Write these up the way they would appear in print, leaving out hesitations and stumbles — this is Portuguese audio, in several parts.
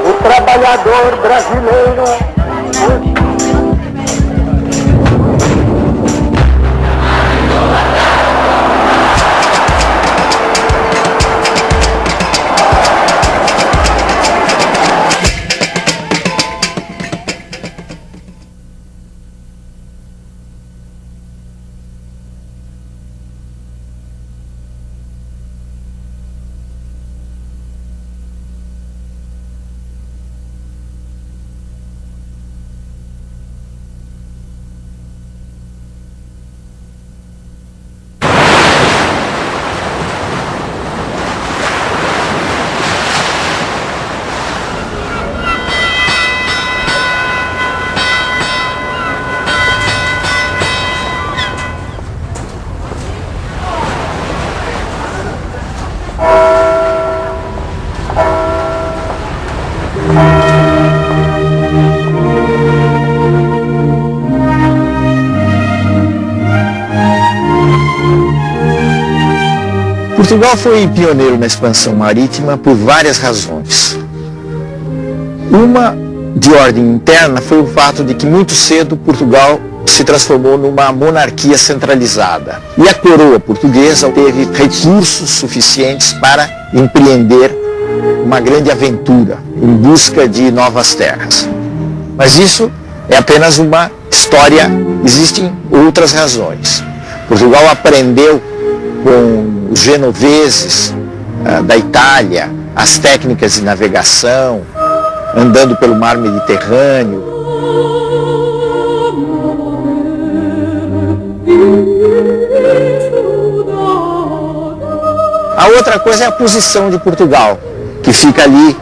O trabalhador brasileiro. Portugal foi pioneiro na expansão marítima por várias razões. Uma, de ordem interna, foi o fato de que muito cedo Portugal se transformou numa monarquia centralizada. E a coroa portuguesa teve recursos suficientes para empreender uma grande aventura em busca de novas terras. Mas isso é apenas uma história, existem outras razões. Portugal aprendeu com os genoveses da Itália as técnicas de navegação, andando pelo mar Mediterrâneo. A outra coisa é a posição de Portugal, que fica ali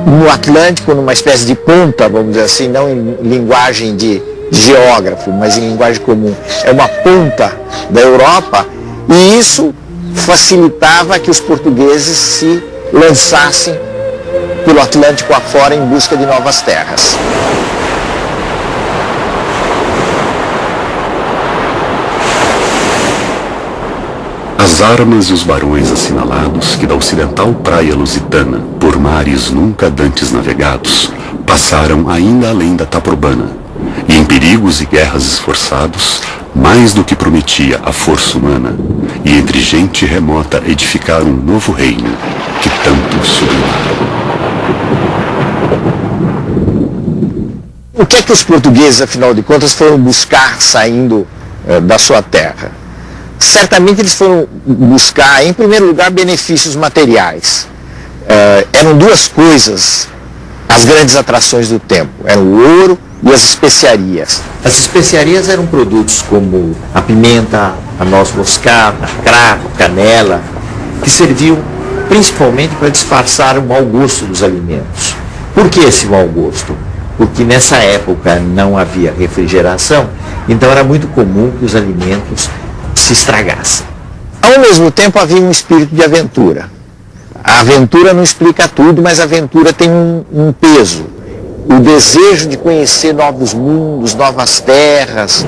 no Atlântico, numa espécie de ponta, vamos dizer assim, não em linguagem de geógrafo, mas em linguagem comum. É uma ponta da Europa, e isso facilitava que os portugueses se lançassem pelo Atlântico afora em busca de novas terras. As armas e os barões assinalados que da ocidental praia lusitana, por mares nunca dantes navegados, passaram ainda além da Taprobana, e em perigos e guerras esforçados, mais do que prometia a força humana, e entre gente remota edificar um novo reino, que tanto sublimaram. O que é que os portugueses, afinal de contas, foram buscar saindo da sua terra? Certamente eles foram buscar, em primeiro lugar, benefícios materiais. Eram duas coisas, as grandes atrações do tempo, eram o ouro e as especiarias. As especiarias eram produtos como a pimenta, a noz moscada, cravo, canela, que serviam principalmente para disfarçar o mau gosto dos alimentos. Por que esse mau gosto? Porque nessa época não havia refrigeração, então era muito comum que os alimentos se estragassem. Ao mesmo tempo havia um espírito de aventura. A aventura não explica tudo, mas a aventura tem um peso. O desejo de conhecer novos mundos, novas terras.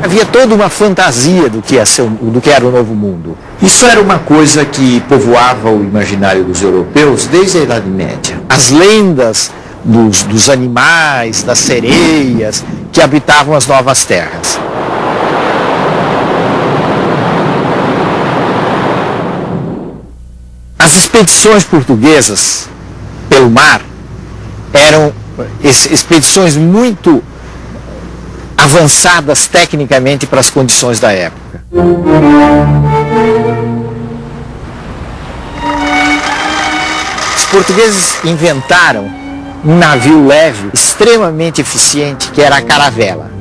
Havia toda uma fantasia do que era o novo mundo. Isso era uma coisa que povoava o imaginário dos europeus desde a Idade Média. As lendas dos animais, das sereias, que habitavam as novas terras. As expedições portuguesas pelo mar eram expedições muito avançadas tecnicamente para as condições da época. Os portugueses inventaram um navio leve extremamente eficiente, que era a caravela.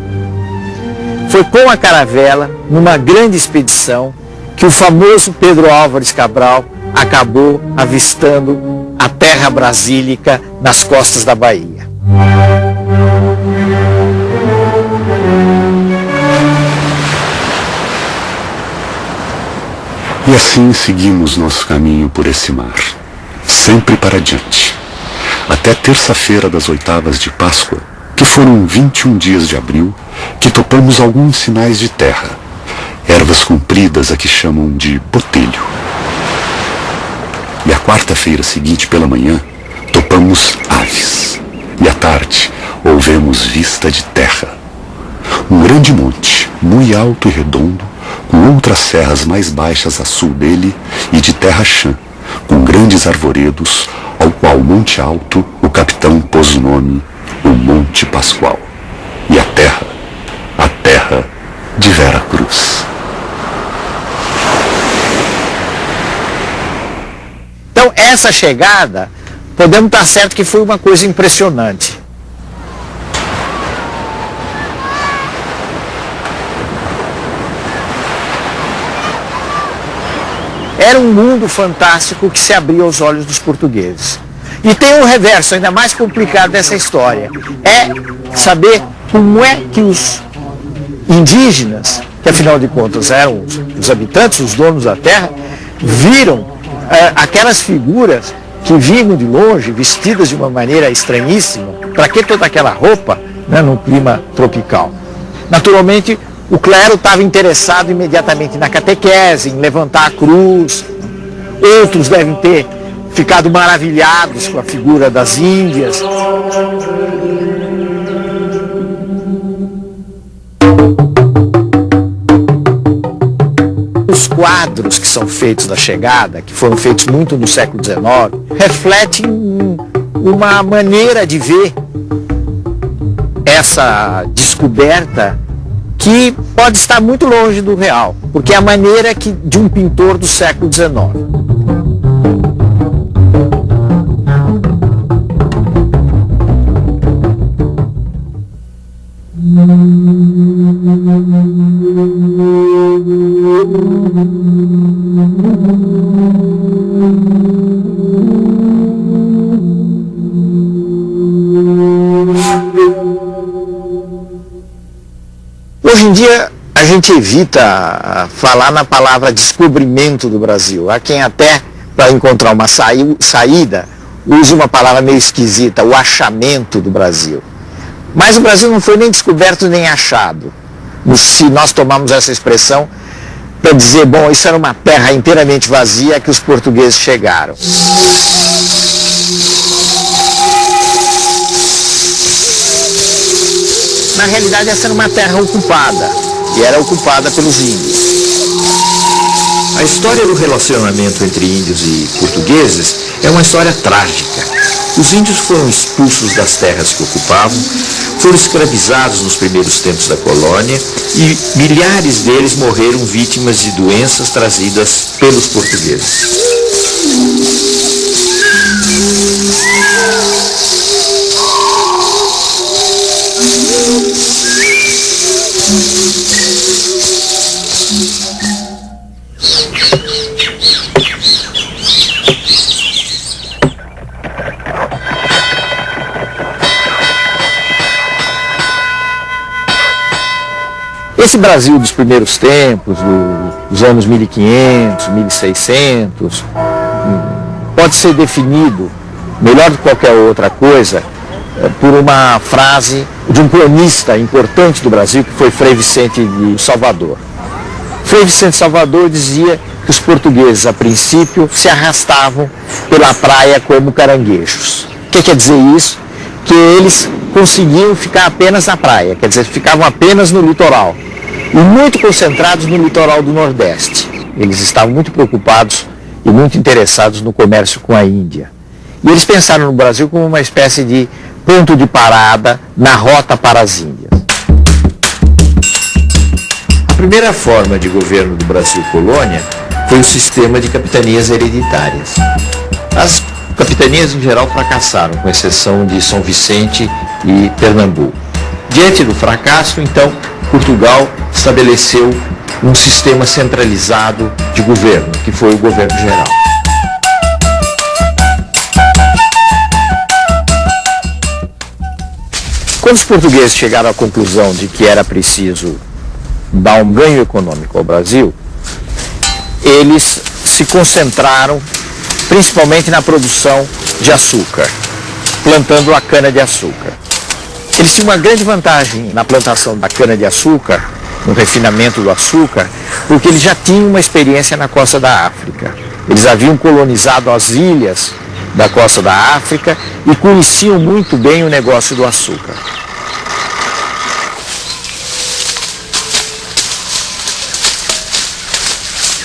Foi com a caravela, numa grande expedição, que o famoso Pedro Álvares Cabral acabou avistando a terra brasílica nas costas da Bahia. E assim seguimos nosso caminho por esse mar, sempre para diante, até terça-feira das oitavas de Páscoa, que que foram 21 dias de abril que topamos alguns sinais de terra, ervas compridas a que chamam de botelho. E a quarta-feira seguinte pela manhã, topamos aves. E à tarde, ouvemos vista de terra. Um grande monte, muito alto e redondo, com outras serras mais baixas a sul dele e de terra chã, com grandes arvoredos, ao qual Monte Alto o capitão pôs o nome, o Monte Pascoal. E a terra de Vera Cruz. Então, essa chegada, podemos estar certo que foi uma coisa impressionante. Era um mundo fantástico que se abriu aos olhos dos portugueses. E tem um reverso ainda mais complicado dessa história. É saber como é que os indígenas, que afinal de contas eram os habitantes, os donos da terra, viram aquelas figuras que vinham de longe, vestidas de uma maneira estranhíssima. Para que toda aquela roupa, né, num clima tropical? Naturalmente, o clero estava interessado imediatamente na catequese, em levantar a cruz. Outros devem ter ficado maravilhados com a figura das Índias. Os quadros que são feitos da chegada, que foram feitos muito no século XIX, refletem uma maneira de ver essa descoberta que pode estar muito longe do real, porque é a maneira de um pintor do século XIX. Hoje em dia, a gente evita falar na palavra descobrimento do Brasil. Há quem até, para encontrar uma saída, use uma palavra meio esquisita, o achamento do Brasil. Mas o Brasil não foi nem descoberto nem achado. Se nós tomarmos essa expressão para dizer, bom, isso era uma terra inteiramente vazia que os portugueses chegaram. Na realidade, essa era uma terra ocupada, e era ocupada pelos índios. A história do relacionamento entre índios e portugueses é uma história trágica. Os índios foram expulsos das terras que ocupavam, foram escravizados nos primeiros tempos da colônia e milhares deles morreram vítimas de doenças trazidas pelos portugueses. Esse Brasil dos primeiros tempos, dos anos 1500, 1600, pode ser definido, melhor do que qualquer outra coisa, por uma frase de um cronista importante do Brasil, que foi Frei Vicente de Salvador. Frei Vicente de Salvador dizia que os portugueses, a princípio, se arrastavam pela praia como caranguejos. O que quer dizer isso? Que eles conseguiam ficar apenas na praia, quer dizer, ficavam apenas no litoral. E muito concentrados no litoral do Nordeste. Eles estavam muito preocupados e muito interessados no comércio com a Índia. E eles pensaram no Brasil como uma espécie de ponto de parada na rota para as Índias. A primeira forma de governo do Brasil colônia foi o sistema de capitanias hereditárias. As capitanias em geral fracassaram, com exceção de São Vicente e Pernambuco. Diante do fracasso, então, Portugal estabeleceu um sistema centralizado de governo, que foi o governo geral. Quando os portugueses chegaram à conclusão de que era preciso dar um ganho econômico ao Brasil, eles se concentraram principalmente na produção de açúcar, plantando a cana-de-açúcar. Eles tinham uma grande vantagem na plantação da cana-de-açúcar, no refinamento do açúcar, porque eles já tinham uma experiência na costa da África. Eles haviam colonizado as ilhas da costa da África e conheciam muito bem o negócio do açúcar.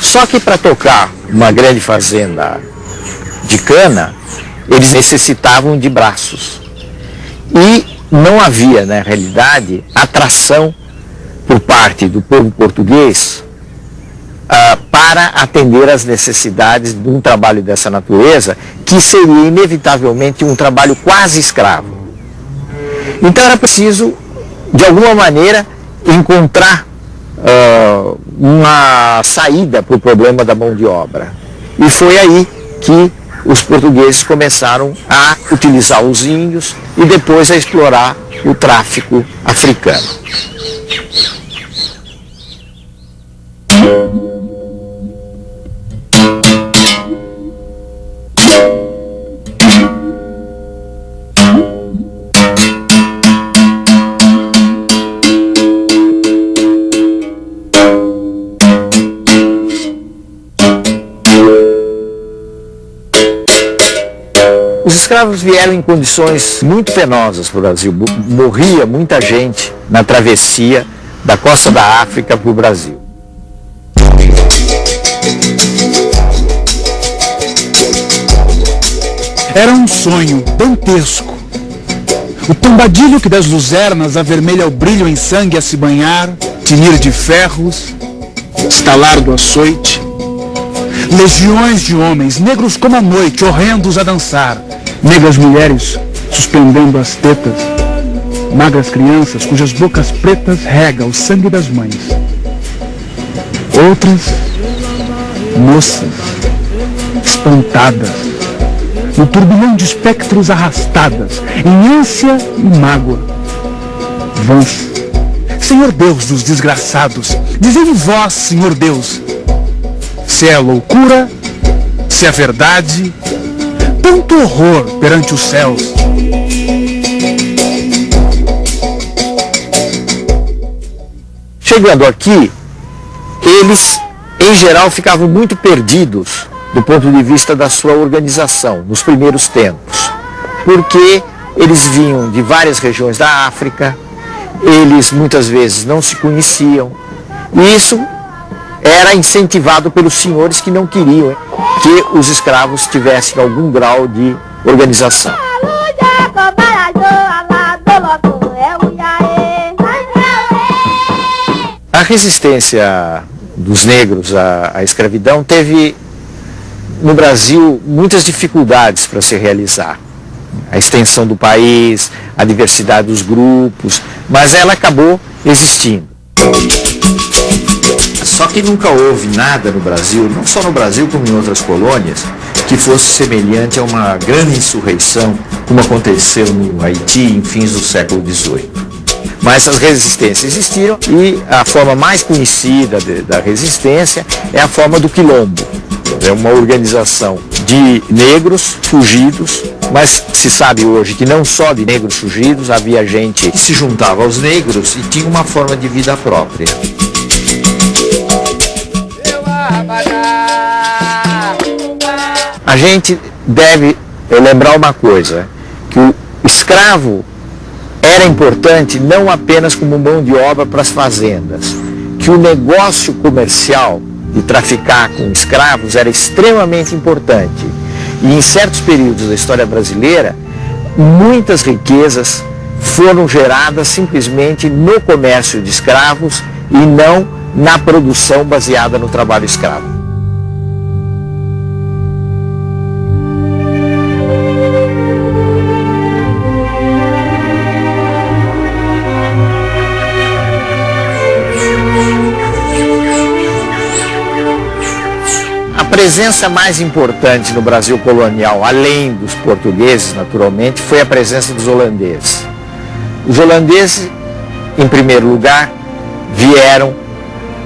Só que para tocar uma grande fazenda de cana, eles necessitavam de braços. E não havia, na realidade, atração por parte do povo português para atender às necessidades de um trabalho dessa natureza, que seria inevitavelmente um trabalho quase escravo. Então era preciso, de alguma maneira, encontrar uma saída para o problema da mão de obra. E foi aí que os portugueses começaram a utilizar os índios e depois a explorar o tráfico africano. Os escravos vieram em condições muito penosas para o Brasil. Morria muita gente na travessia da costa da África para o Brasil. Era um sonho dantesco. O tombadilho que das luzernas avermelha o brilho em sangue a se banhar, tinir de ferros, estalar do açoite. Legiões de homens, negros como a noite, horrendos a dançar. Negras mulheres suspendendo as tetas. Magras crianças cujas bocas pretas rega o sangue das mães. Outras, moças, espantadas, no turbilhão de espectros arrastadas, em ânsia e mágoa. Vãs. Senhor Deus dos desgraçados, dizei vós, Senhor Deus, se é loucura, se é verdade, tanto horror perante os céus. Chegando aqui, eles, em geral, ficavam muito perdidos do ponto de vista da sua organização, nos primeiros tempos, porque eles vinham de várias regiões da África, eles muitas vezes não se conheciam, e isso era incentivado pelos senhores que não queriam que os escravos tivessem algum grau de organização. A resistência dos negros à escravidão teve, no Brasil, muitas dificuldades para se realizar. A extensão do país, a diversidade dos grupos, mas ela acabou existindo. Só que nunca houve nada no Brasil, não só no Brasil como em outras colônias, que fosse semelhante a uma grande insurreição, como aconteceu no Haiti em fins do século XVIII. Mas essas resistências existiram e a forma mais conhecida da resistência é a forma do quilombo. É uma organização de negros fugidos, mas se sabe hoje que não só de negros fugidos, havia gente que se juntava aos negros e tinha uma forma de vida própria. A gente deve lembrar uma coisa, que o escravo era importante não apenas como mão de obra para as fazendas, que o negócio comercial de traficar com escravos era extremamente importante. E em certos períodos da história brasileira, muitas riquezas foram geradas simplesmente no comércio de escravos e não na produção baseada no trabalho escravo. A presença mais importante no Brasil colonial, além dos portugueses, naturalmente, foi a presença dos holandeses. Os holandeses, em primeiro lugar, vieram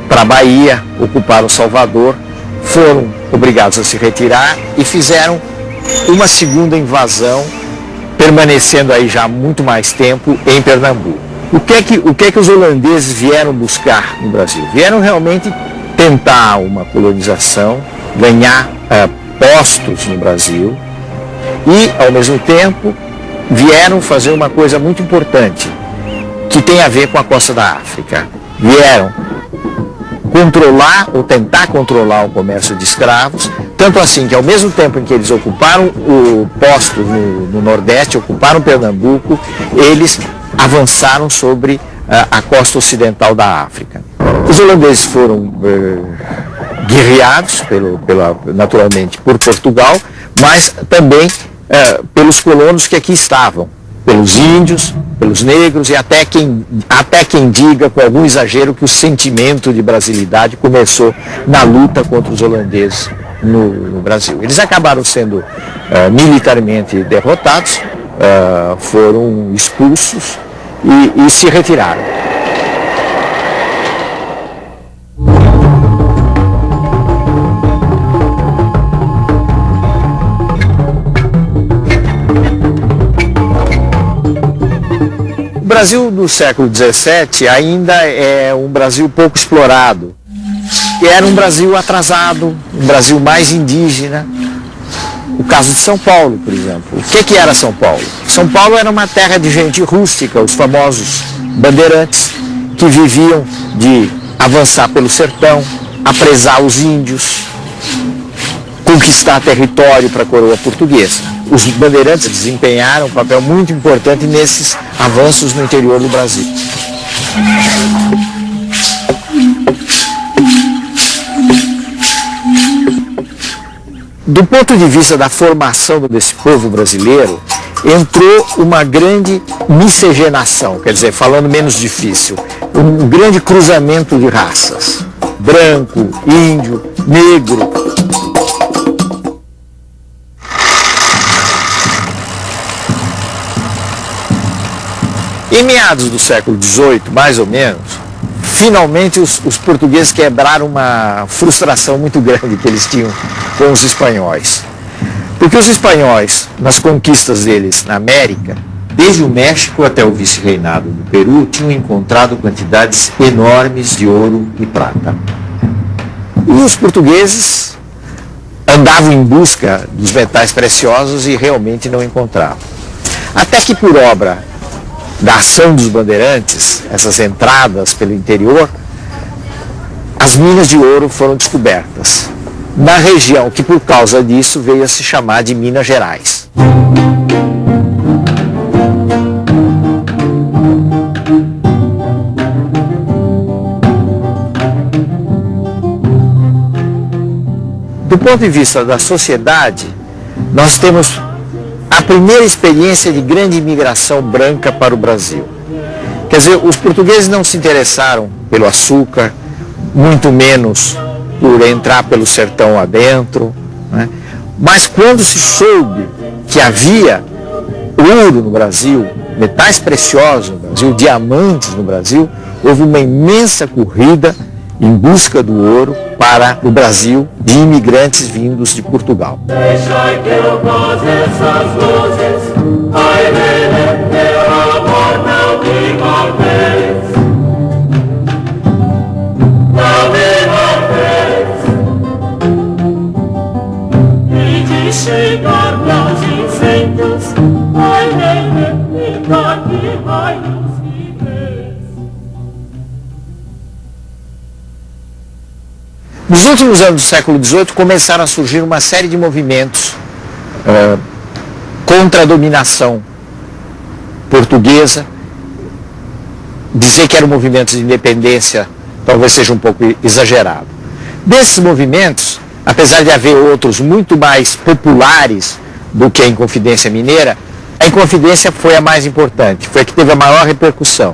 para a Bahia, ocuparam Salvador, foram obrigados a se retirar e fizeram uma segunda invasão permanecendo aí já há muito mais tempo em Pernambuco. O que é que os holandeses vieram buscar no Brasil? Vieram realmente tentar uma colonização, ganhar postos no Brasil e, ao mesmo tempo, vieram fazer uma coisa muito importante, que tem a ver com a costa da África. Vieram controlar ou tentar controlar o comércio de escravos, tanto assim que ao mesmo tempo em que eles ocuparam o posto no Nordeste, ocuparam Pernambuco, eles avançaram sobre a costa ocidental da África. Os holandeses foram guerreados, naturalmente, por Portugal, mas também pelos colonos que aqui estavam, pelos índios, pelos negros e até quem diga com algum exagero que o sentimento de brasilidade começou na luta contra os holandeses no Brasil. Eles acabaram sendo militarmente derrotados, foram expulsos e se retiraram. O Brasil do século XVII ainda é um Brasil pouco explorado. Era um Brasil atrasado, um Brasil mais indígena. O caso de São Paulo, por exemplo. O que era São Paulo? São Paulo era uma terra de gente rústica, os famosos bandeirantes, que viviam de avançar pelo sertão, apresar os índios, conquistar território para a coroa portuguesa. Os bandeirantes desempenharam um papel muito importante nesses avanços no interior do Brasil. Do ponto de vista da formação desse povo brasileiro, entrou uma grande miscigenação, quer dizer, falando menos difícil, um grande cruzamento de raças. Branco, índio, negro. Em meados do século XVIII, mais ou menos, finalmente os portugueses quebraram uma frustração muito grande que eles tinham com os espanhóis. Porque os espanhóis, nas conquistas deles na América, desde o México até o vice-reinado do Peru, tinham encontrado quantidades enormes de ouro e prata. E os portugueses andavam em busca dos metais preciosos e realmente não encontravam. Até que, por obra da ação dos bandeirantes, essas entradas pelo interior, as minas de ouro foram descobertas na região que, por causa disso, veio a se chamar de Minas Gerais. Do ponto de vista da sociedade, nós temos a primeira experiência de grande imigração branca para o Brasil. Quer dizer, os portugueses não se interessaram pelo açúcar, muito menos por entrar pelo sertão adentro, né? Mas quando se soube que havia ouro no Brasil, metais preciosos no Brasil, diamantes no Brasil, houve uma imensa corrida em busca do ouro para o Brasil de imigrantes vindos de Portugal. Deixai que eu goze essas luzes, ai, meu amor, não me golpees. Não me golpees. E de chegar aos incêndios, ai, me toque, vai nos viver. Nos últimos anos do século XVIII começaram a surgir uma série de movimentos contra a dominação portuguesa. Dizer que eram movimentos de independência talvez seja um pouco exagerado. Desses movimentos, apesar de haver outros muito mais populares do que a Inconfidência Mineira, a Inconfidência foi a mais importante, foi a que teve a maior repercussão.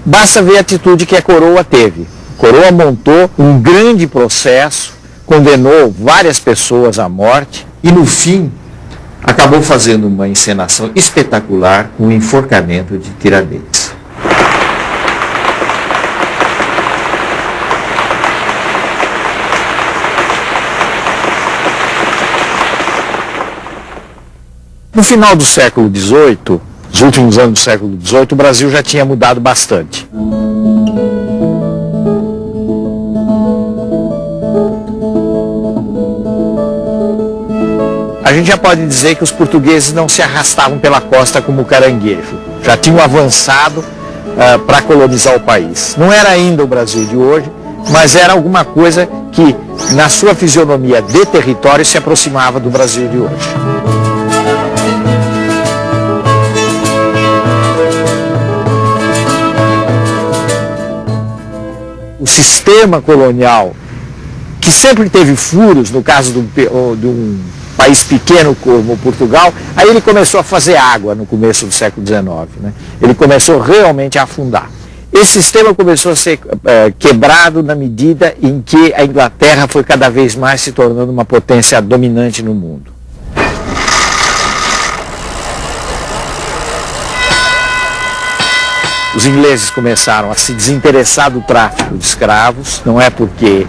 Basta ver a atitude que a coroa teve. A coroa montou um grande processo, condenou várias pessoas à morte E no fim, acabou fazendo uma encenação espetacular com o enforcamento de Tiradentes. No final do século XVIII, nos últimos anos do século XVIII, o Brasil já tinha mudado bastante. A gente já pode dizer que os portugueses não se arrastavam pela costa como caranguejo. Já tinham avançado para colonizar o país. Não era ainda o Brasil de hoje, mas era alguma coisa que, na sua fisionomia de território, se aproximava do Brasil de hoje. O sistema colonial, que sempre teve furos, no caso de um país pequeno como Portugal, aí ele começou a fazer água no começo do século XIX, né? Ele começou realmente a afundar. Esse sistema começou a ser quebrado na medida em que a Inglaterra foi cada vez mais se tornando uma potência dominante no mundo. Os ingleses começaram a se desinteressar do tráfico de escravos, não é porque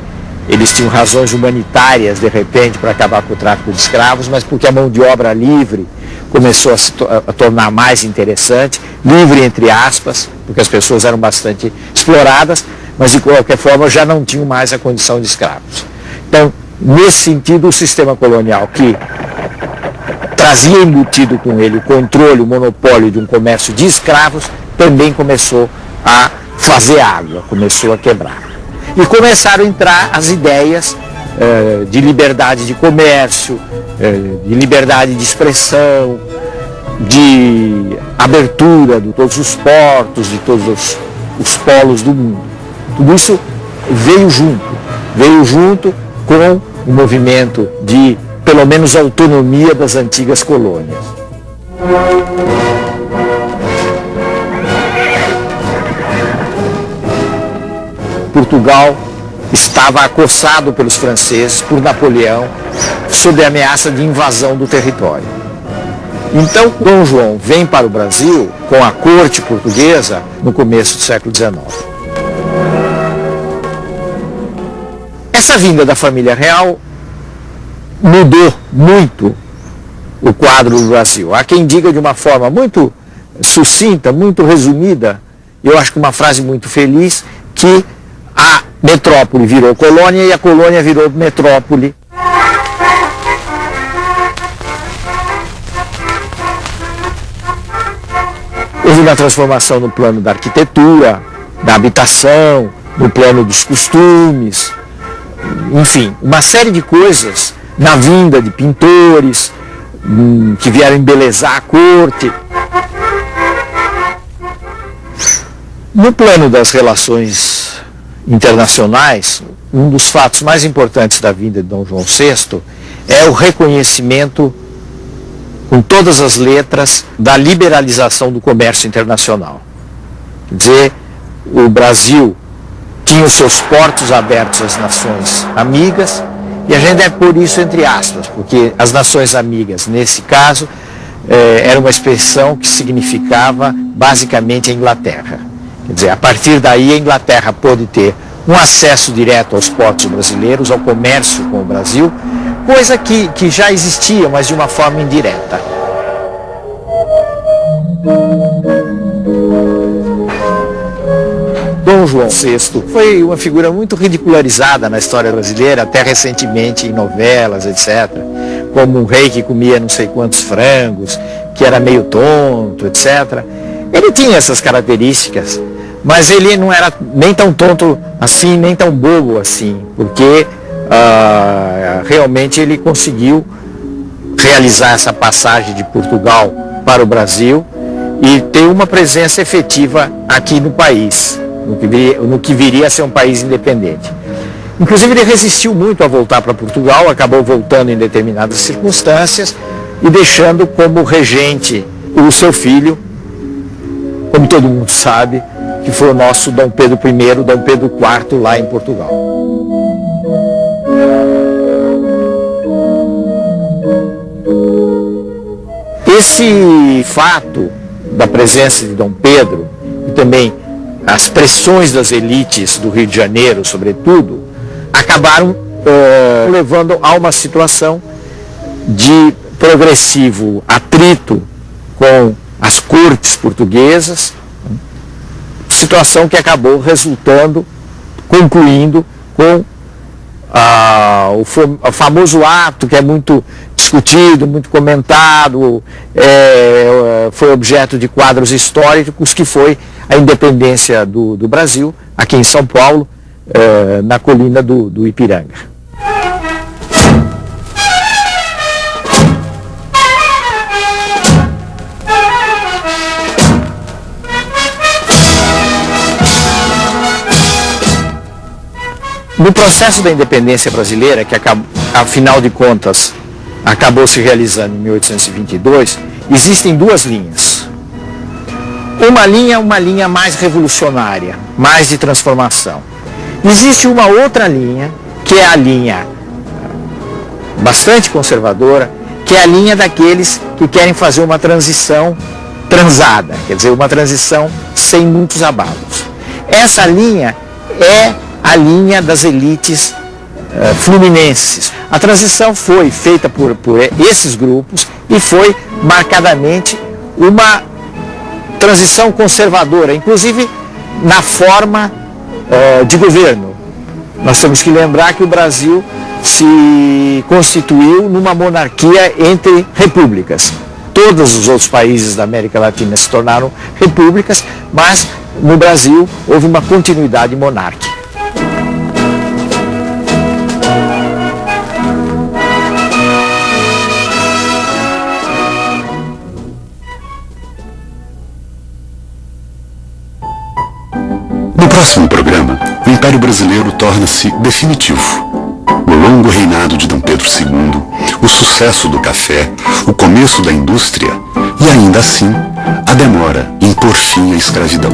eles tinham razões humanitárias, de repente, para acabar com o tráfico de escravos, mas porque a mão de obra livre começou a tornar mais interessante, livre entre aspas, porque as pessoas eram bastante exploradas, mas de qualquer forma já não tinham mais a condição de escravos. Então, nesse sentido, o sistema colonial que trazia embutido com ele o controle, o monopólio de um comércio de escravos, também começou a fazer água, começou a quebrar. E começaram a entrar as ideias de liberdade de comércio, de liberdade de expressão, de abertura de todos os portos, de todos os polos do mundo. Tudo isso veio junto com o movimento de, pelo menos, autonomia das antigas colônias. Portugal estava acossado pelos franceses, por Napoleão, sob a ameaça de invasão do território. Então, Dom João vem para o Brasil com a corte portuguesa no começo do século XIX. Essa vinda da família real mudou muito o quadro do Brasil. Há quem diga de uma forma muito sucinta, muito resumida, eu acho que uma frase muito feliz, que a metrópole virou colônia e a colônia virou metrópole. Houve uma transformação no plano da arquitetura, da habitação, no plano dos costumes, enfim, uma série de coisas, na vinda de pintores que vieram embelezar a corte. No plano das relações internacionais, um dos fatos mais importantes da vinda de Dom João VI é o reconhecimento, com todas as letras, da liberalização do comércio internacional. Quer dizer, o Brasil tinha os seus portos abertos às nações amigas, e a gente deve pôr isso entre aspas, porque as nações amigas, nesse caso, era uma expressão que significava basicamente a Inglaterra. Quer dizer, a partir daí a Inglaterra pôde ter um acesso direto aos portos brasileiros, ao comércio com o Brasil, coisa que já existia, mas de uma forma indireta. Dom João VI foi uma figura muito ridicularizada na história brasileira, até recentemente em novelas, etc. Como um rei que comia não sei quantos frangos, que era meio tonto, etc. Ele tinha essas características, mas ele não era nem tão tonto assim, nem tão bobo assim, porque realmente ele conseguiu realizar essa passagem de Portugal para o Brasil e ter uma presença efetiva aqui no país, no que viria a ser um país independente. Inclusive ele resistiu muito a voltar para Portugal, acabou voltando em determinadas circunstâncias e deixando como regente o seu filho, como todo mundo sabe, que foi o nosso Dom Pedro I, Dom Pedro IV lá em Portugal. Esse fato da presença de Dom Pedro e também as pressões das elites do Rio de Janeiro, sobretudo, acabaram levando a uma situação de progressivo atrito com as cortes portuguesas, situação que acabou concluindo com o famoso ato que é muito discutido, muito comentado, foi objeto de quadros históricos, que foi a independência do Brasil, aqui em São Paulo, na colina do Ipiranga. No processo da independência brasileira, que afinal de contas acabou se realizando em 1822, existem duas linhas. Uma linha mais revolucionária, mais de transformação. Existe uma outra linha, que é a linha bastante conservadora, que é a linha daqueles que querem fazer uma transição transada, quer dizer, uma transição sem muitos abalos. Essa linha é a linha das elites fluminenses. A transição foi feita por esses grupos e foi marcadamente uma transição conservadora, inclusive na forma de governo. Nós temos que lembrar que o Brasil se constituiu numa monarquia entre repúblicas. Todos os outros países da América Latina se tornaram repúblicas, mas no Brasil houve uma continuidade monárquica. No próximo programa, o Império Brasileiro torna-se definitivo. O longo reinado de Dom Pedro II, o sucesso do café, o começo da indústria e, ainda assim, a demora em pôr fim à escravidão.